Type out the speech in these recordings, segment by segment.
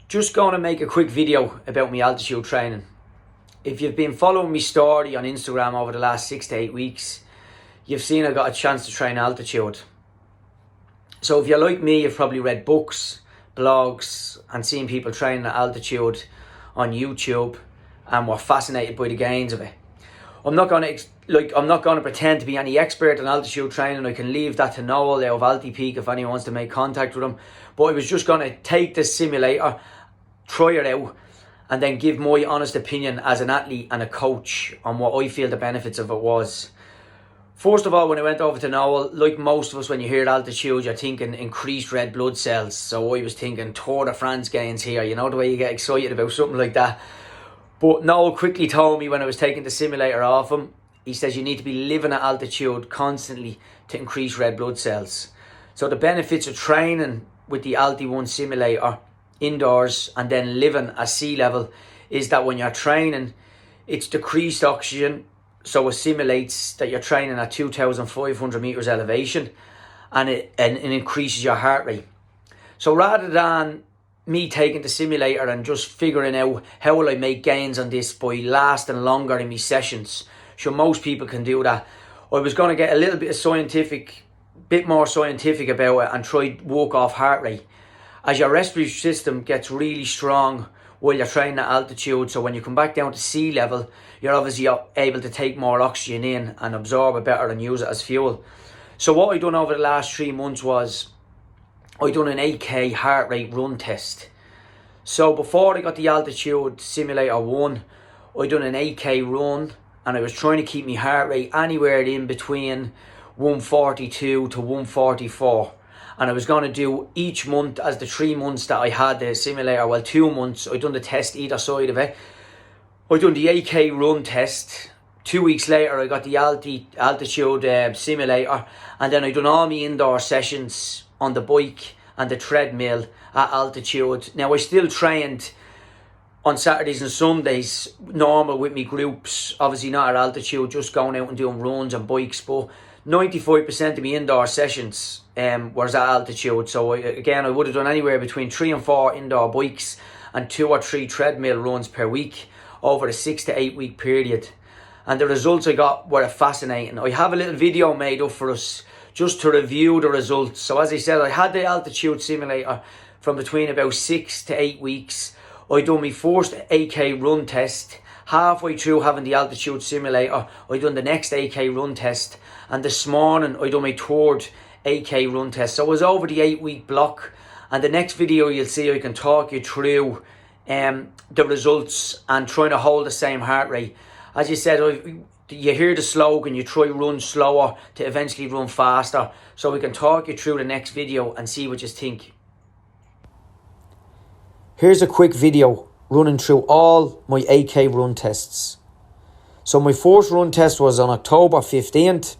Just going to make a quick video about my altitude training. If you've been following my story on Instagram over the last 6 to 8 weeks, you've seen I got a chance to train altitude. So if you're like me, you've probably read books, blogs, and seen people training at altitude on YouTube and were fascinated by the gains of it. I'm not going to pretend to be any expert in altitude training. I can leave that to Noel out of Altipeak if anyone wants to make contact with him. But I was just going to take the simulator, try it out, and then give my honest opinion as an athlete and a coach on what I feel the benefits of it was. First of all, when I went over to Noel, like most of us, when you hear altitude, you're thinking increased red blood cells. So I was thinking Tour de France gains here, you know, the way you get excited about something like that. But Noel quickly told me when I was taking the simulator off him, he says you need to be living at altitude constantly to increase red blood cells. So the benefits of training with the Alti1 simulator indoors and then living at sea level is that when you're training, it's decreased oxygen, so it simulates that you're training at 2,500 meters elevation, and it increases your heart rate. So rather than me taking the simulator and just figuring out how will I make gains on this by lasting longer in my sessions, sure most people can do that, I was going to get a little bit more scientific about it and try work off heart rate. As your respiratory system gets really strong while you're training at altitude, so when you come back down to sea level, you're obviously able to take more oxygen in and absorb it better and use it as fuel. So what I done over the last 3 months was I done an 8k heart rate run test. So before I got the altitude simulator 1, I done an 8k run, and I was trying to keep my heart rate anywhere in between 142 to 144. And I was going to do each month as the 3 months that I had the simulator, 2 months, I done the test either side of it. I done the 8k run test. 2 weeks later, I got the altitude simulator, and then I done all my indoor sessions on the bike and the treadmill at altitude. Now I still trained on Saturdays and Sundays normal with me groups, obviously not at altitude, just going out and doing runs and bikes, but 95% of my indoor sessions was at altitude. So I would have done anywhere between 3 and 4 indoor bikes and 2 or 3 treadmill runs per week over a 6 to 8 week period. And the results I got were fascinating. I have a little video made up for us just to review the results. So as I said, I had the altitude simulator from between about 6 to 8 weeks. I done my first 8k run test. Halfway through having the altitude simulator, I done the next 8k run test, and this morning I done my third 8k run test. So I was over the 8 week block, and the next video you'll see I can talk you through the results and trying to hold the same heart rate. As you said, you hear the slogan, you try run slower to eventually run faster. So we can talk you through the next video and see what you think. Here's a quick video running through all my 8k run tests. So my first run test was on October 15th.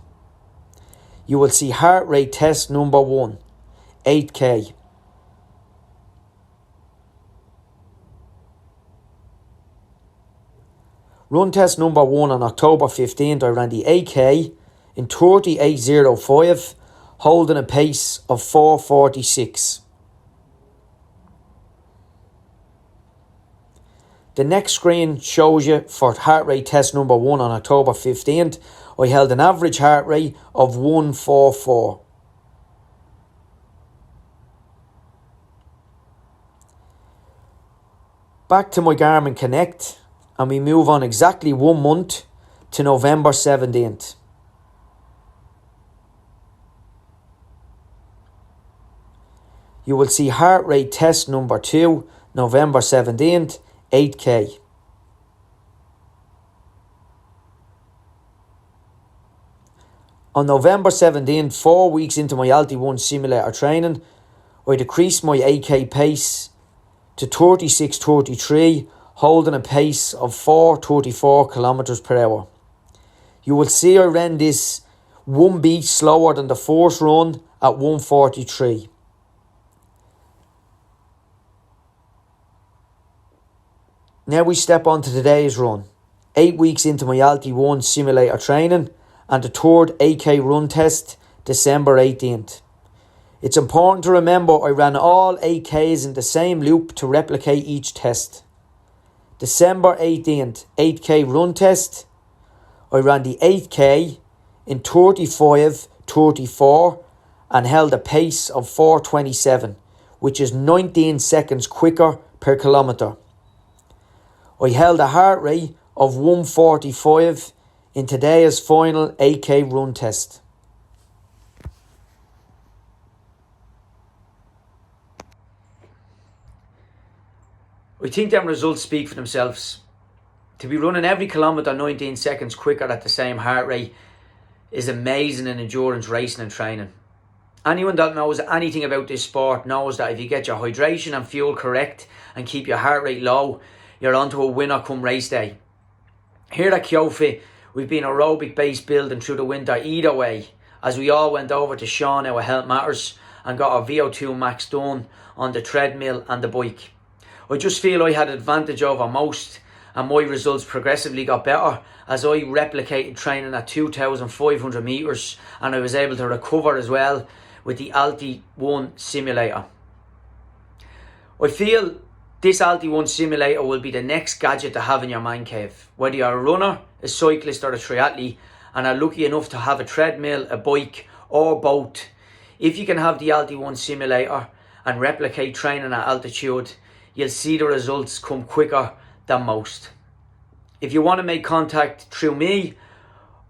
You will see heart rate test number 1, 8k. Run test number 1 on October 15th, I ran the 8k in 38.05, holding a pace of 4:46. The next screen shows you for heart rate test number 1 on October 15th. I held an average heart rate of 144. Back to my Garmin Connect, and we move on exactly 1 month to November 17th. You will see heart rate test number 2, November 17th, 8k. On November 17th, 4 weeks into my Alti1 simulator training, I decreased my 8k pace to 36.33, holding a pace of 4:34 kilometers per hour. You will see I ran this 1 beat slower than the first run at 1:43. Now we step on to today's run. 8 weeks into my Alti1 simulator training and the third 8k run test, December 18th. It's important to remember I ran all 8Ks in the same loop to replicate each test. December 18th, 8K run test. I ran the 8K in 35:34 and held a pace of 4:27, which is 19 seconds quicker per kilometre. I held a heart rate of 145 in today's final 8K run test. I think them results speak for themselves. To be running every kilometre 19 seconds quicker at the same heart rate is amazing in endurance racing and training. Anyone that knows anything about this sport knows that if you get your hydration and fuel correct and keep your heart rate low, you're onto a winner come race day. Here at KyoFit, we've been aerobic based building through the winter either way, as we all went over to Sean, our Health Matters, and got our VO2 max done on the treadmill and the bike. I just feel I had advantage over most, and my results progressively got better as I replicated training at 2,500 metres, and I was able to recover as well with the Alti-1 simulator. I feel this Alti-1 simulator will be the next gadget to have in your man cave. Whether you're a runner, a cyclist or a triathlete and are lucky enough to have a treadmill, a bike or both, if you can have the Alti-1 simulator and replicate training at altitude, you'll see the results come quicker than most. If you want to make contact through me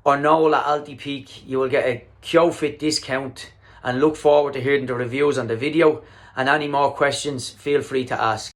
or Noel at Altipeak, you will get a KyoFit discount, and look forward to hearing the reviews on the video, and any more questions, feel free to ask.